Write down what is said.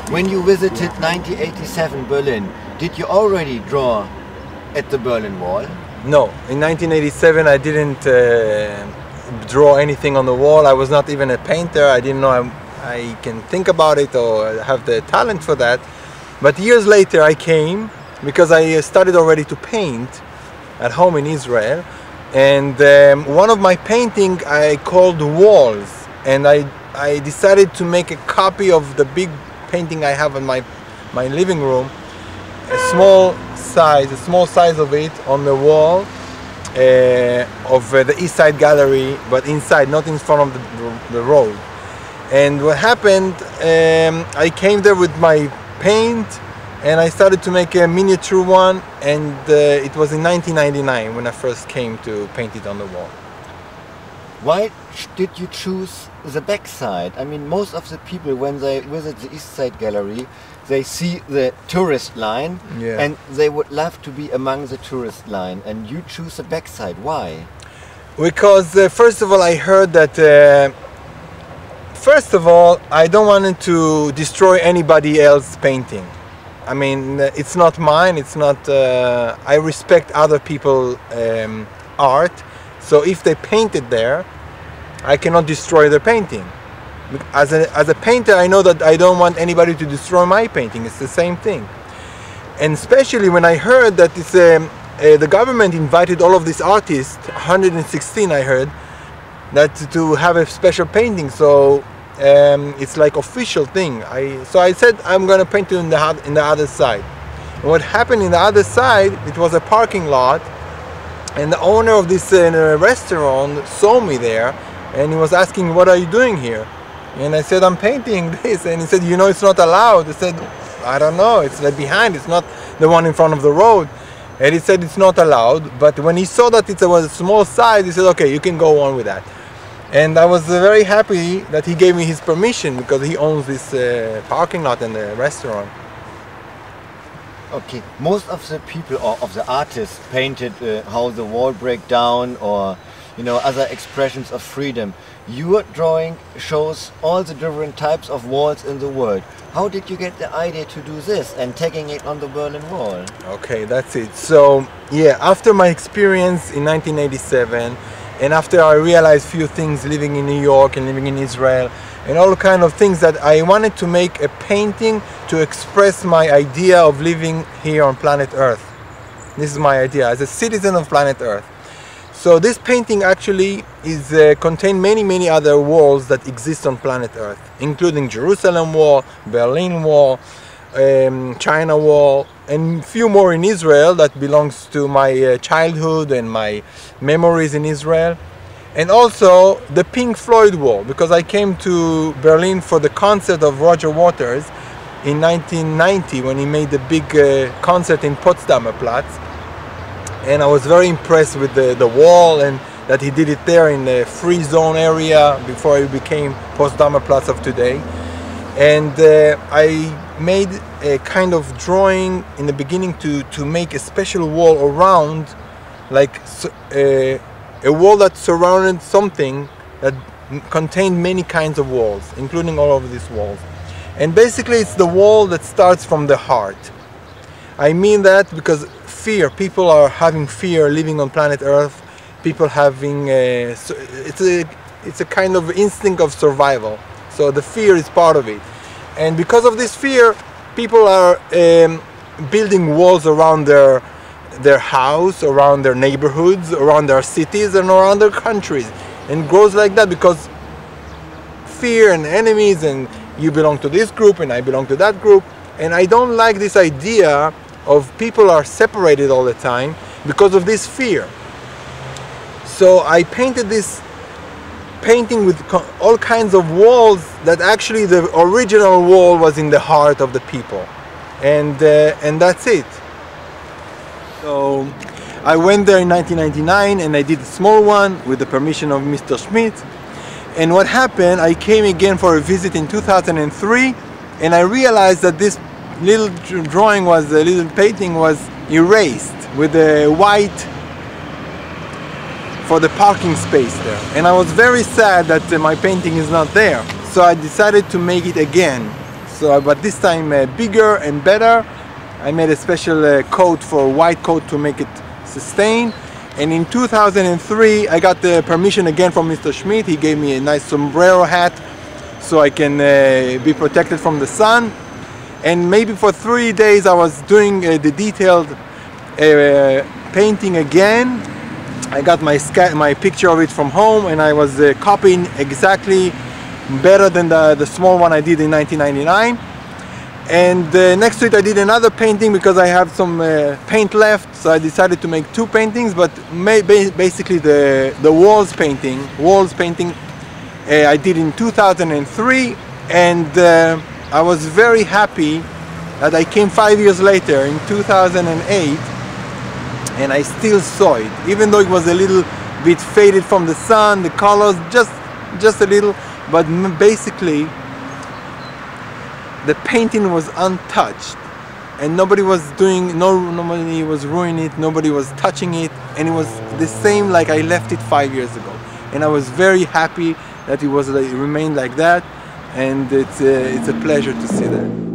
When you visited 1987 Berlin, did you already draw at the Berlin Wall? No, in 1987 I didn't draw anything on the wall. I was not even a painter. I didn't know I can think about it or have the talent for that. But years later I came because I started already to paint at home in Israel, and one of my painting I called Walls, and I decided to make a copy of the big painting I have in my living room, a small size of it on the wall of the East Side Gallery, but inside, not in front of the road. And what happened, I came there with my paint and I started to make a miniature one, and it was in 1999 when I first came to paint it on the wall. Why did you choose the back side? I mean, most of the people, when they visit the East Side Gallery, they see the tourist line, and they would love to be among the tourist line, and you choose the back side. Why? Because first of all, I heard that first of all, I don't want to destroy anybody else's painting. I mean, it's not mine, it's not, I respect other people's art, so if they paint it there, I cannot destroy their painting. As a painter, I know that I don't want anybody to destroy my painting, it's the same thing. And especially when I heard that it's, the government invited all of these artists, 116 I heard, that to have a special painting, so it's like official thing. So I said I'm gonna paint it in the other side. And what happened in the other side, it was a parking lot, and the owner of this restaurant saw me there, and he was asking, "What are you doing here?" And I said, "I'm painting this." And he said, "You know, it's not allowed." I said, "I don't know, it's like behind, it's not the one in front of the road." And he said it's not allowed, but when he saw that it was a small size, he said, "Okay, you can go on with that." And I was very happy that he gave me his permission, because he owns this parking lot and the restaurant. Okay, most of the people or of the artists painted how the wall break down, or other expressions of freedom. Your drawing shows all the different types of walls in the world. How did you get the idea to do this and tagging it on the Berlin Wall? Okay, that's it. So yeah, after my experience in 1987, and after I realized few things living in New York and living in Israel, and all kind of things, that I wanted to make a painting to express my idea of living here on planet Earth. This is my idea as a citizen of planet Earth. So this painting actually is contain many other walls that exist on planet Earth, including Jerusalem Wall, Berlin Wall, China Wall, and few more in Israel that belongs to my childhood and my memories in Israel. And also the Pink Floyd Wall, because I came to Berlin for the concert of Roger Waters in 1990 when he made the big concert in Potsdamer Platz. And I was very impressed with the wall, and that he did it there in the free zone area before it became Potsdamer Platz of today. And I made a kind of drawing in the beginning to make a special wall around, like a wall that surrounded something that contained many kinds of walls, including all of these walls. And basically it's the wall that starts from the heart. I mean that because fear, people are having fear living on planet Earth. People having it's a kind of instinct of survival. So the fear is part of it. And because of this fear, people are building walls around their house, around their neighborhoods, around their cities, and around their countries. And it grows like that because fear and enemies, and you belong to this group and I belong to that group. And I don't like this idea of people are separated all the time because of this fear. So I painted this painting with all kinds of walls that actually the original wall was in the heart of the people. And that's it. So I went there in 1999 and I did a small one with the permission of Mr. Schmidt. And what happened, I came again for a visit in 2003, and I realized that this little drawing was, a little painting was erased with a white for the parking space there. And I was very sad that my painting is not there. So I decided to make it again. So, but this time bigger and better. I made a special coat for white coat to make it sustain. And in 2003 I got the permission again from Mr. Schmidt. He gave me a nice sombrero hat so I can be protected from the sun. And maybe for 3 days I was doing the detailed painting again. I got my picture of it from home, and I was copying exactly better than the small one I did in 1999. And next to it I did another painting because I have some paint left, so I decided to make two paintings. But basically the walls painting I did in 2003, and I was very happy that I came 5 years later in 2008 and I still saw it, even though it was a little bit faded from the sun, the colors just a little, but basically the painting was untouched, and nobody was ruining it, nobody was touching it, and it was the same like I left it 5 years ago. And I was very happy that it remained like that, and it's a pleasure to see that.